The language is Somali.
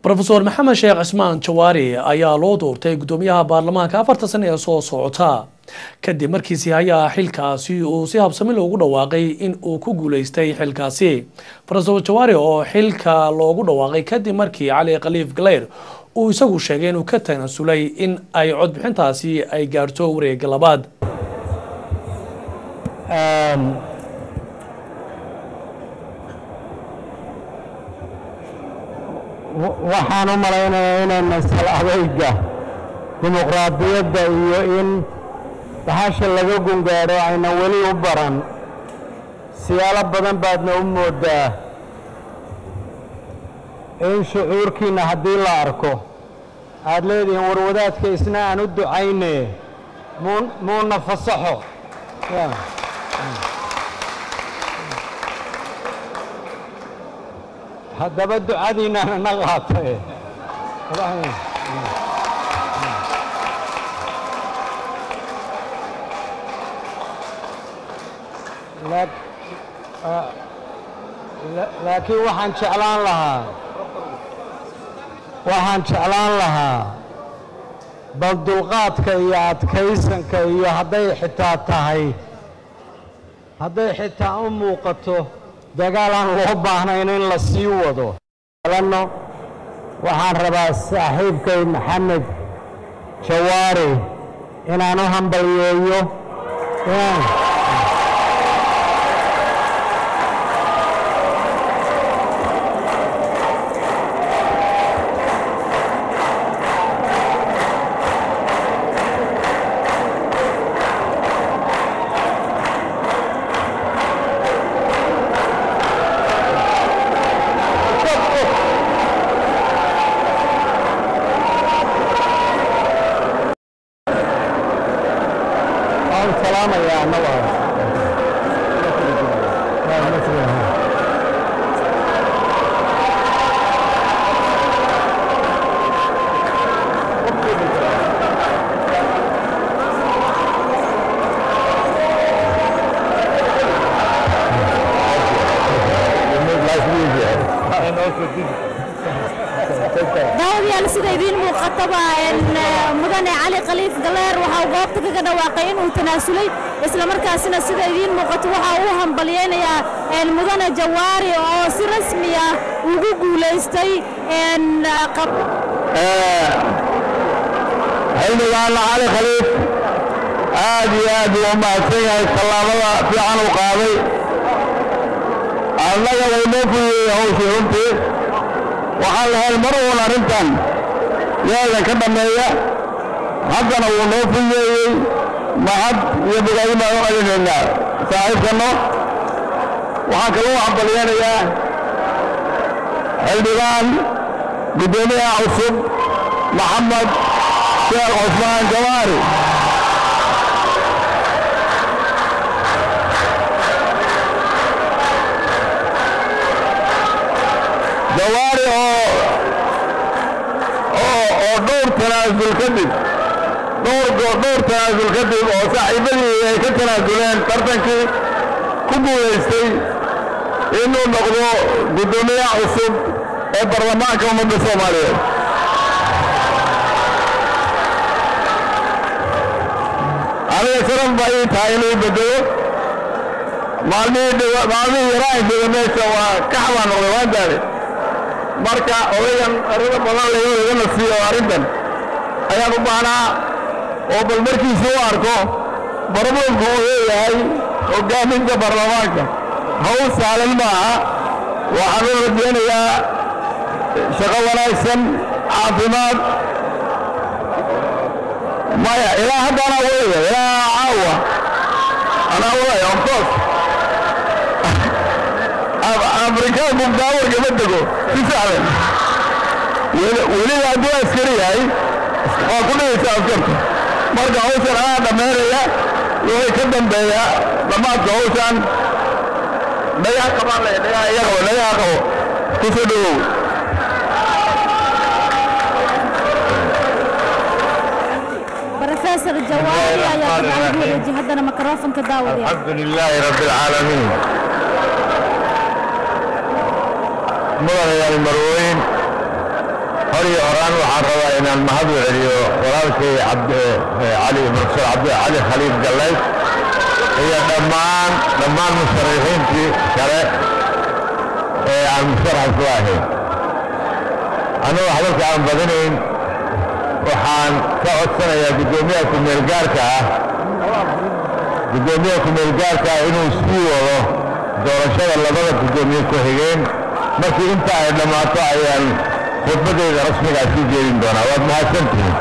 بروفيسور محمد شيخ عثمان جواري ayaa loo doortay gudoomiyaha baarlamaanka 4 sano ee soo socota kadib markiisii ayaa xilkaasi uu si habsami loogu dhawaaqay in uu ku guuleystay xilkaasi Professor Jawari oo xilka loogu dhawaaqay kadib markii Cali Khaliif Galeer uu isagu sheegay inuu ka tanaasulay in ay cod bixintaasi ay gaarto wareeg labaad waxaan u malaynayaa inaan mas'al adayga dimuqraadiyadda iyo in bahasha laga gungaaro ayna weli u baran siyaalo badan baadna u moodaa in shucuurkiina haddii la arko aad leedihiin warwadaadka isna aan u ducayne muuna fasaxo haddaba ducadiinana na qaatay laakiin waxaan jeclaan lahaa bal dulqaadka iyo adkaysanka iyo hadday xitaa u muuqato dagaal aan loo baahnayn in la sii wado waxaan rabaa saaxiibkay maxamed jawaari inaan u hambalyeeyo سلام يا نواف داوديال سيدين مقطبة مدن علي خليف غلير waxaa goobta kaga dhawaaqay inuu tanaasulay isla markaasina sideen muuqato waxa uu hambalyeynaya mudane Jawaari oo si rasmi ah ugu guuleystay xilligan علي خليف aad iyo aad u mahadsan yahay tallaabada fiican uu qaaday annaga waynoo fuuyay hawsha runtii waxaan lahayn mar uun arrintan yaadan ka dhameeya haddana wuu noo fuyeeyey mahad iyo bogaadin baan u celinaynaa saaxiibkano waxaan kaloo hambalyeynayaa xildhibaan gudoomiyaha cusub maxamed sheekh cusmaan jawaari jawaari oo dhowr tanaasul kadib oo saaxiibadii ay ka tanaasuleen tartankii ku guulaystay inuu noqdo gudoomiyaha cusub ee baarlamaanka ummadda Soomaaliyeed aniga sharaf baa ii tahay inuu bedelo maalmihii yaraankooda meesha waa kaxbaa noqday waan daale marka odayan arrimo badan laga nasiiyo arrintan ayaan u baahnaa oo bal markiisa u arko barnaamijku uu leeyahay hogaaminta baarlamaanka hawl sahlan maaha waxaan u rajaynayaa shaqo wanaagsan caafimaad maya ilaa haddana weeye ilaa caawa anaa weeye of course afrikaan mugdaawar gama dego si sahlan weliba hadduu askari yahay waa ku dhigaysaa askarta marka hawshan anaa dhammaynaya wixii ka dambeeya dhammaadka hawshan dhagaha qabaan leh dhagaha qabo ku soo dhawow بروفيسور جواري يا طبعا جهدنا ميكروفون كداود الحمد لله رب العالمين مدن المروين هوري أوران وحروا إن المهد وعليو ولكن علي مرسل علي خليل جليس هي دمان مشرفين في شرع المشرع الواحد أنا وحضرت عن بدنين وحان كأوت سنة يا قدومية كميرجاركا إنه سيوه دورشة اللبادة قدومية كوهيجين markii inta ay dhamaato ayaan khudbadeeda rasmiga ah sii jeedin doonaa waad mahadsantihiin